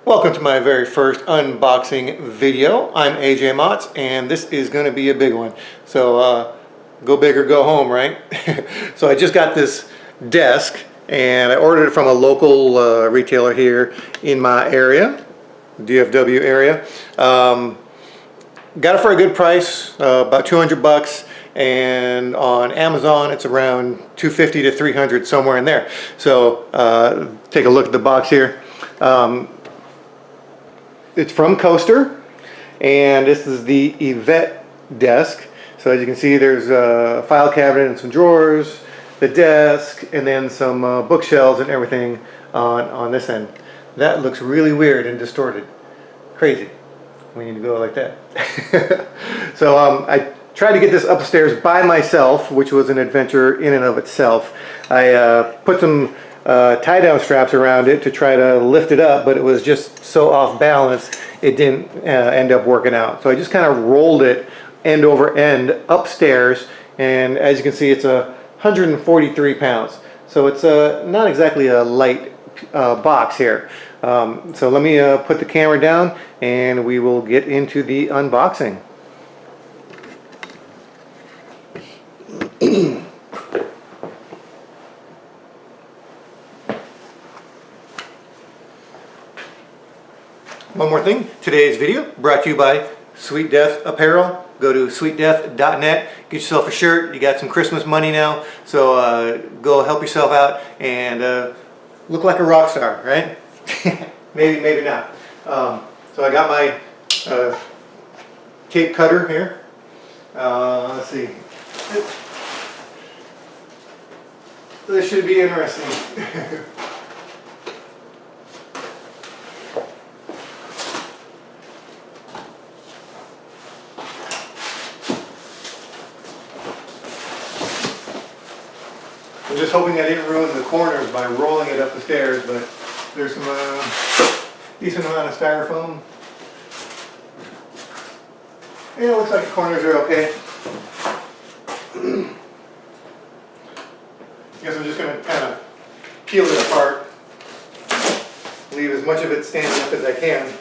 Welcome to my very first unboxing video. I'm AJ Motts and this is going to be a big one. So go big or go home, right? So I just got this desk and I ordered it from a local retailer here in my area, DFW area. Got it for a good price, about 200 bucks, and on Amazon it's around 250 to 300, somewhere in there. So take a look at the box here. It's from Coaster, and this is the Yvette desk. So as you can see, there's a file cabinet and some drawers, the desk, and then some bookshelves and everything on this end. That looks really weird and distorted. Crazy when you go like that. So I tried to get this upstairs by myself, which was an adventure in and of itself. I put some tie-down straps around it to try to lift it up, but it was just so off balance it didn't end up working out. So I just kind of rolled it end over end upstairs, and as you can see, it's 143 pounds. So it's not exactly a light box here. So let me put the camera down and we will get into the unboxing. One more thing, today's video brought to you by Sweet Death Apparel. Go to sweetdeath.net, get yourself a shirt. You got some Christmas money now, so go help yourself out and look like a rock star, right? maybe, maybe not. So I got my tape cutter here. Let's see. This should be interesting. I'm just hoping I didn't ruin the corners by rolling it up the stairs, but there's some decent amount of styrofoam. Yeah, it looks like the corners are okay. Guess I'm just going to kind of peel it apart, leave as much of it standing up as I can.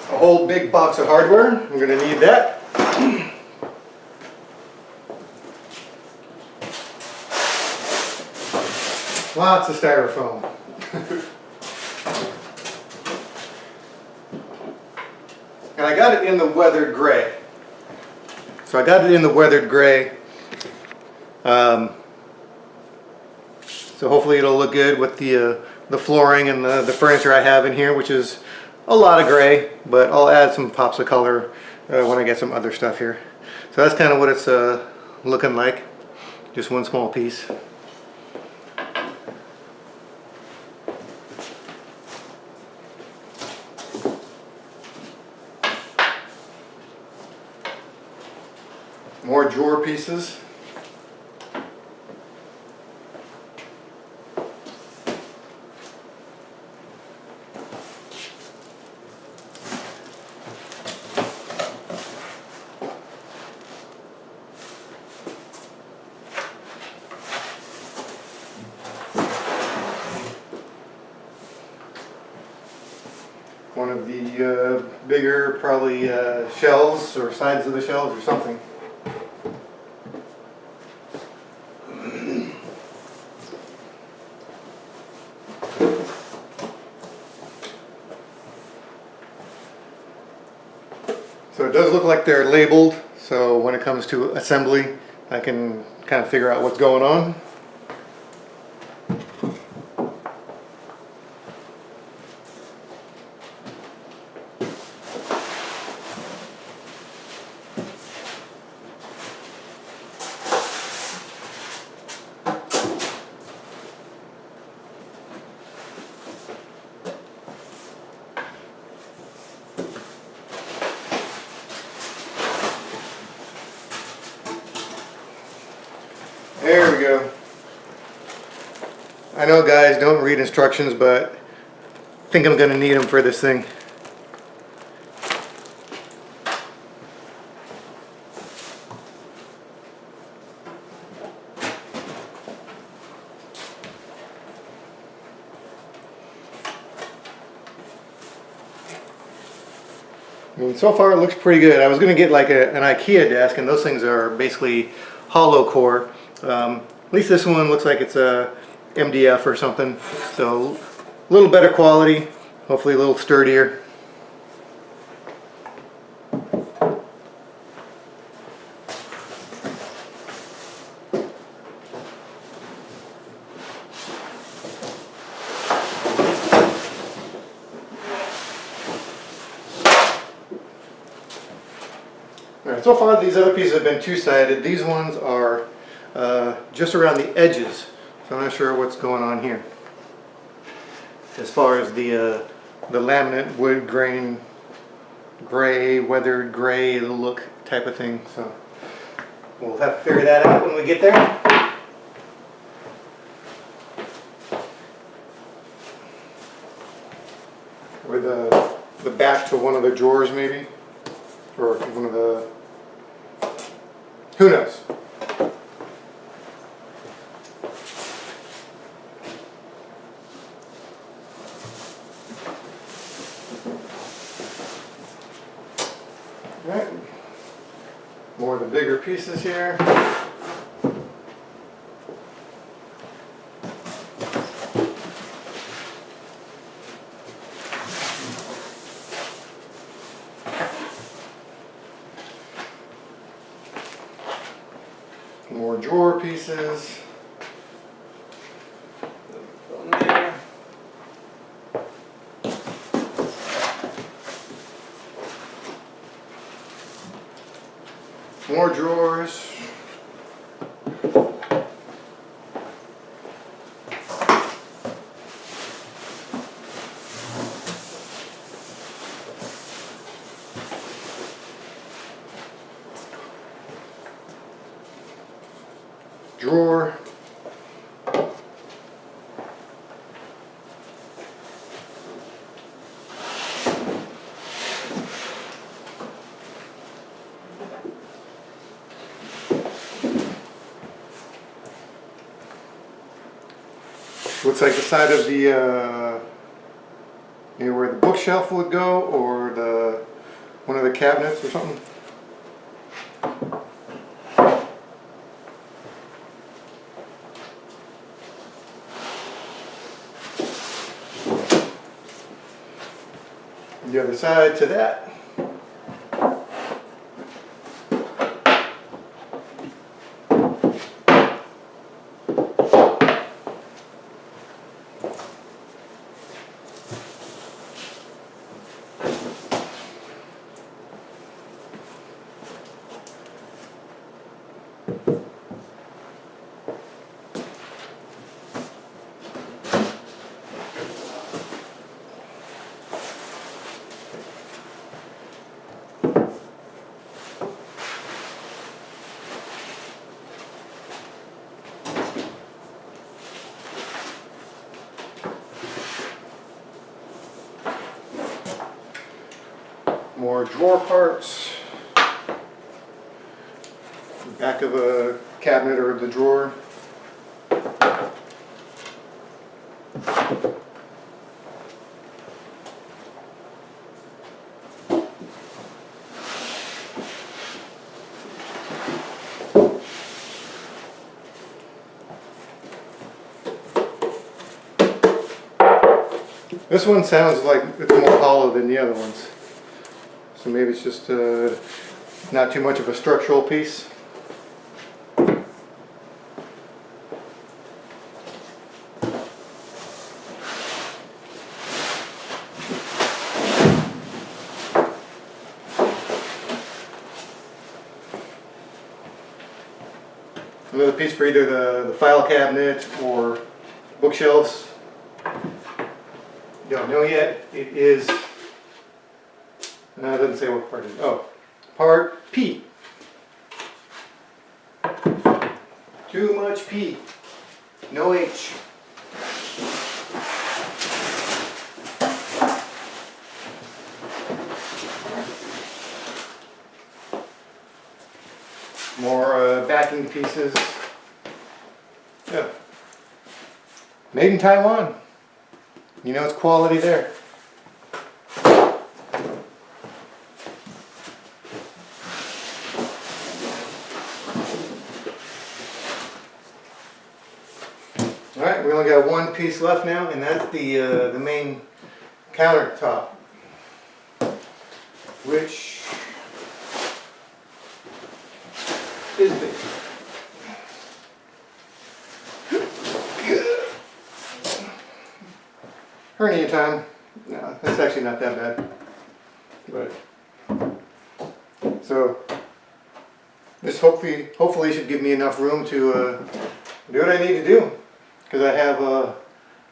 A whole big box of hardware. I'm going to need that. Lots of styrofoam. And I got it in the weathered gray. So I got it in the weathered gray. So hopefully it'll look good with the flooring and the furniture I have in here, which is a lot of gray, but I'll add some pops of color when I get some other stuff here. So that's kind of what it's looking like. Just one small piece. More drawer pieces. One of the bigger, probably shelves or sides of the shelves or something. So it does look like they're labeled, so when it comes to assembly, I can kind of figure out what's going on. we go. I know guys don't read instructions, but I think I'm going to need them for this thing. I mean, so far it looks pretty good. I was going to get like an IKEA desk, and those things are basically hollow core. At least this one looks like it's a MDF or something, so a little better quality, hopefully a little sturdier. Alright, so far these other pieces have been two-sided. These ones are just around the edges, so I'm not sure what's going on here. As far as the laminate wood grain, gray, weathered gray look type of thing, so we'll have to figure that out when we get there. Or the back to one of the drawers maybe, or one of the, who knows. Alright, more of the bigger pieces here. More drawer pieces. Go in there. More drawers. Drawer. Looks like the side of the maybe where the bookshelf would go, or the one of the cabinets or something. The other side to that. More drawer parts. The back of a cabinet or the drawer. This one sounds like it's more hollow than the other ones. So maybe it's just not too much of a structural piece. Another piece for either the file cabinet or bookshelves. Don't know yet. It is, no, it doesn't say what part it is. Oh, part P. Too much P. No H. More backing pieces. Yeah. Made in Taiwan. You know it's quality there. Alright, we only got one piece left now, and that's the main countertop, which is big. Hernia time. No, that's actually not that bad. But so this hopefully should give me enough room to do what I need to do. Because I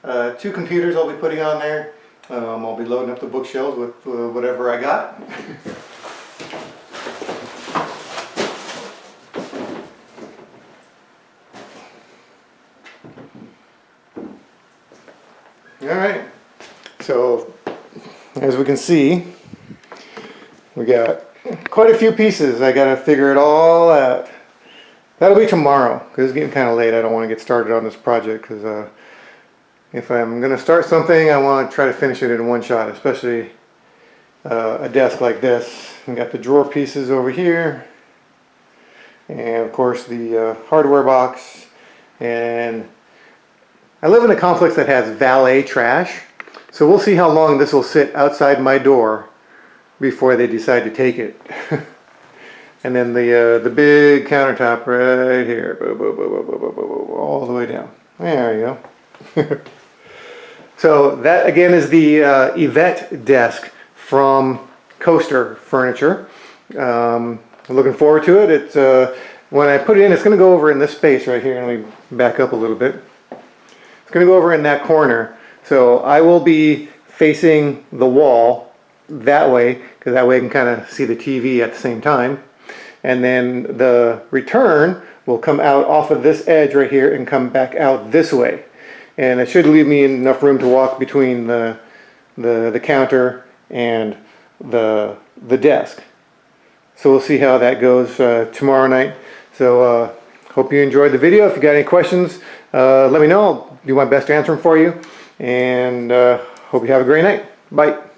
have 2 computers I'll be putting on there. I'll be loading up the bookshelves with whatever I got. Alright, so as we can see, we got quite a few pieces. I gotta figure it all out. That'll be tomorrow, because it's getting kind of late. I don't want to get started on this project, because if I'm going to start something, I want to try to finish it in one shot, especially a desk like this. We got the drawer pieces over here, and of course the hardware box. And I live in a complex that has valet trash, so we'll see how long this will sit outside my door before they decide to take it. And then the big countertop right here, all the way down. There you go. So that again is the Yvette desk from Coaster Furniture. I'm looking forward to it. It's when I put it in, it's going to go over in this space right here. Let me back up a little bit. It's going to go over in that corner. So I will be facing the wall that way, because that way I can kind of see the TV at the same time. And then the return will come out off of this edge right here and come back out this way. And it should leave me enough room to walk between the counter and the desk. So we'll see how that goes tomorrow night. So hope you enjoyed the video. If you got any questions, let me know. I'll do my best to answer them for you. And hope you have a great night. Bye.